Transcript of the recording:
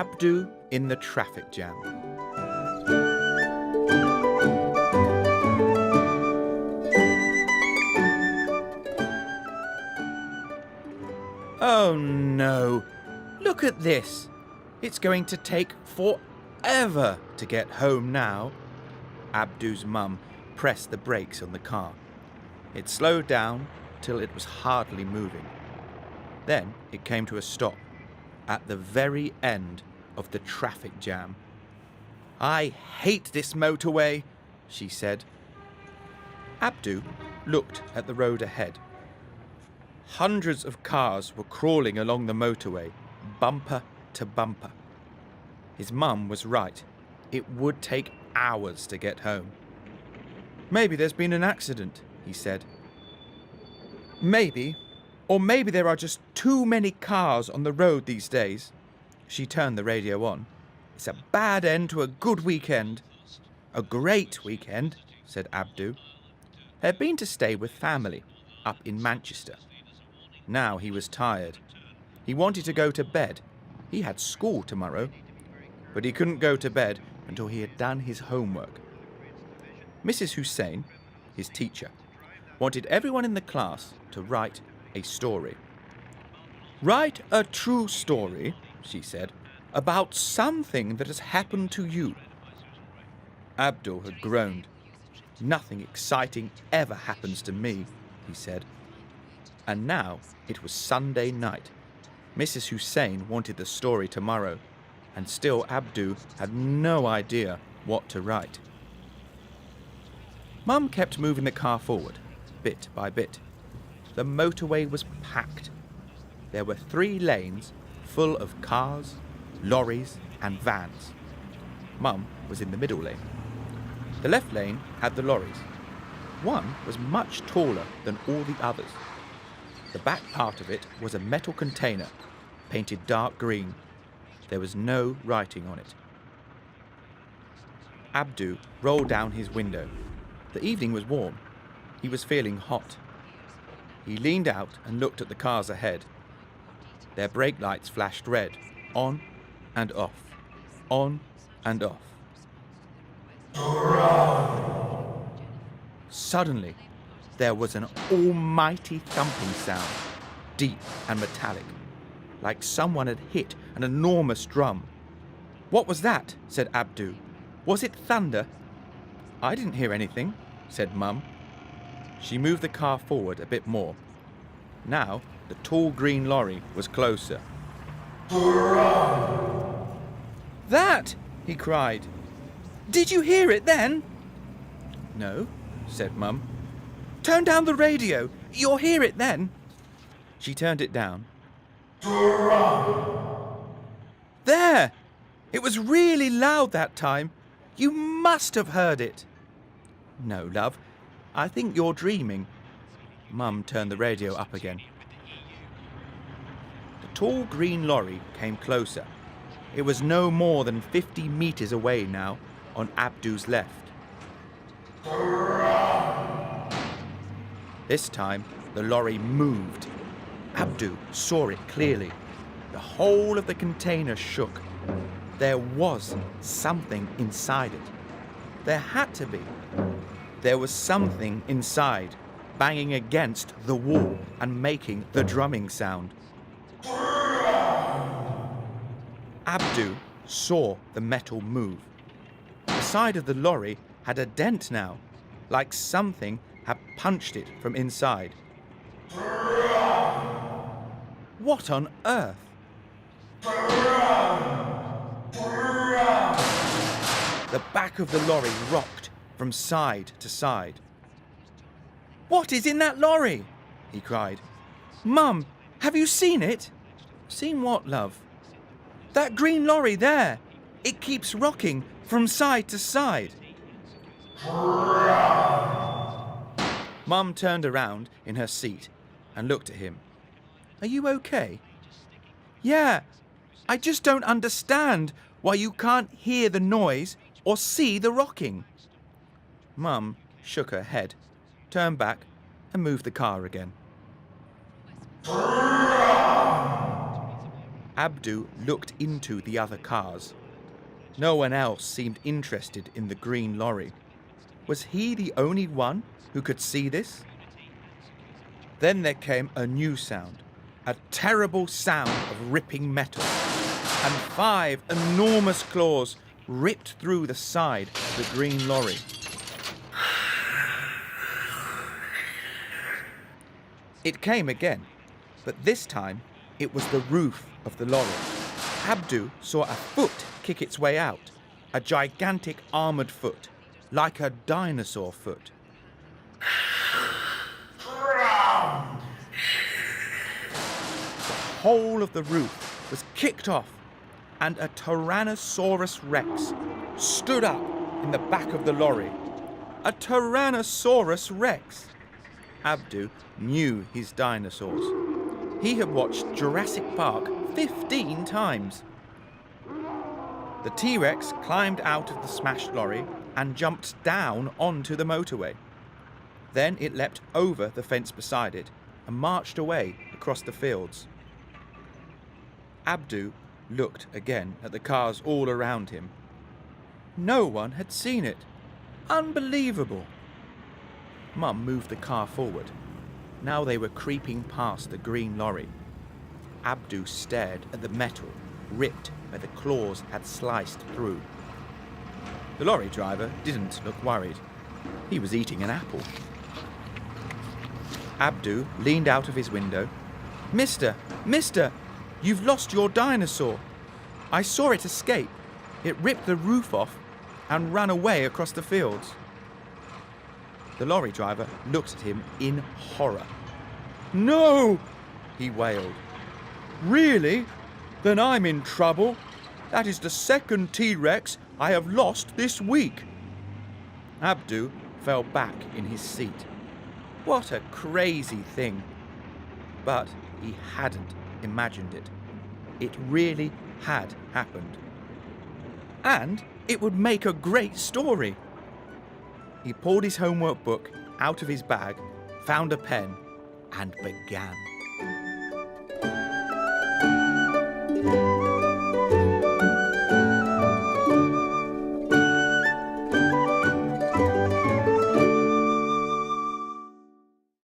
Abdu in the traffic jam. Oh no! Look at this! It's going to take forever to get home now. Abdu's mum pressed the brakes on the car. It slowed down till it was hardly moving. Then it came to a stop at the very end of the traffic jam. "I hate this motorway," she said. Abdu looked at the road ahead. Hundreds of cars were crawling along the motorway, bumper to bumper. His mum was right. It would take hours to get home. "Maybe there's been an accident," he said. "Maybe. Or maybe there are just too many cars on the road these days." She turned the radio on. "It's a bad end to a good weekend." "A great weekend," said Abdu. They'd been to stay with family up in Manchester. Now he was tired. He wanted to go to bed. He had school tomorrow. But he couldn't go to bed until he had done his homework. Mrs. Hussein, his teacher, wanted everyone in the class to write a story. "Write a true story," she said, "about something that has happened to you." Abdul had groaned. "Nothing exciting ever happens to me," he said. And now it was Sunday night. Mrs. Hussein wanted the story tomorrow, and still Abdu had no idea what to write. Mum kept moving the car forward, bit by bit. The motorway was packed. There were 3 lanes full of cars, lorries and vans. Mum was in the middle lane. The left lane had the lorries. One was much taller than all the others. The back part of it was a metal container, painted dark green. There was no writing on it. Abdu rolled down his window. The evening was warm. He was feeling hot. He leaned out and looked at the cars ahead. Their brake lights flashed red, on and off, on and off. Suddenly, there was an almighty thumping sound, deep and metallic, like someone had hit an enormous drum. "What was that?" said Abdu. "Was it thunder?" "I didn't hear anything," said Mum. She moved the car forward a bit more. Now the tall green lorry was closer. "That!" he cried. "Did you hear it then?" "No," said Mum. "Turn down the radio. You'll hear it then." She turned it down. "There! It was really loud that time. You must have heard it." "No, love. I think you're dreaming." Mum turned the radio up again. The tall green lorry came closer. It was no more than 50 meters away now, on Abdu's left. This time, the lorry moved. Abdu saw it clearly. The whole of the container shook. There was something inside it. There had to be. There was something inside, banging against the wall and making the drumming sound. Abdu saw the metal move. The side of the lorry had a dent now, like something had punched it from inside. What on earth? The back of the lorry rocked from side to side. "What is in that lorry?" he cried. "Mum, have you seen it?" "Seen what, love?" "That green lorry there. It keeps rocking from side to side." Mum turned around in her seat and looked at him. "Are you okay?" "Yeah, I just don't understand why you can't hear the noise or see the rocking." Mum shook her head, turned back and moved the car again. Abdu looked into the other cars. No one else seemed interested in the green lorry. Was he the only one who could see this? Then there came a new sound, a terrible sound of ripping metal, and 5 enormous claws ripped through the side of the green lorry. It came again, but this time it was the roof of the lorry. Abdu saw a foot kick its way out, a gigantic armoured foot, like a dinosaur foot. The whole of the roof was kicked off, and a Tyrannosaurus Rex stood up in the back of the lorry. A Tyrannosaurus Rex! Abdu knew his dinosaurs. He had watched Jurassic Park 15 times. The T-Rex climbed out of the smashed lorry and jumped down onto the motorway. Then it leapt over the fence beside it and marched away across the fields. Abdu looked again at the cars all around him. No one had seen it. Unbelievable! Mum moved the car forward. Now they were creeping past the green lorry. Abdu stared at the metal, ripped where the claws had sliced through. The lorry driver didn't look worried. He was eating an apple. Abdu leaned out of his window. Mister, you've lost your dinosaur. I saw it escape. It ripped the roof off and ran away across the fields. The lorry driver looked at him in horror. No, he wailed. Really? Then I'm in trouble. That is the second T-Rex I have lost this week. Abdu fell back in his seat. What a crazy thing. But he hadn't imagined it. It really had happened. And it would make a great story. He pulled his homework book out of his bag, found a pen, and began.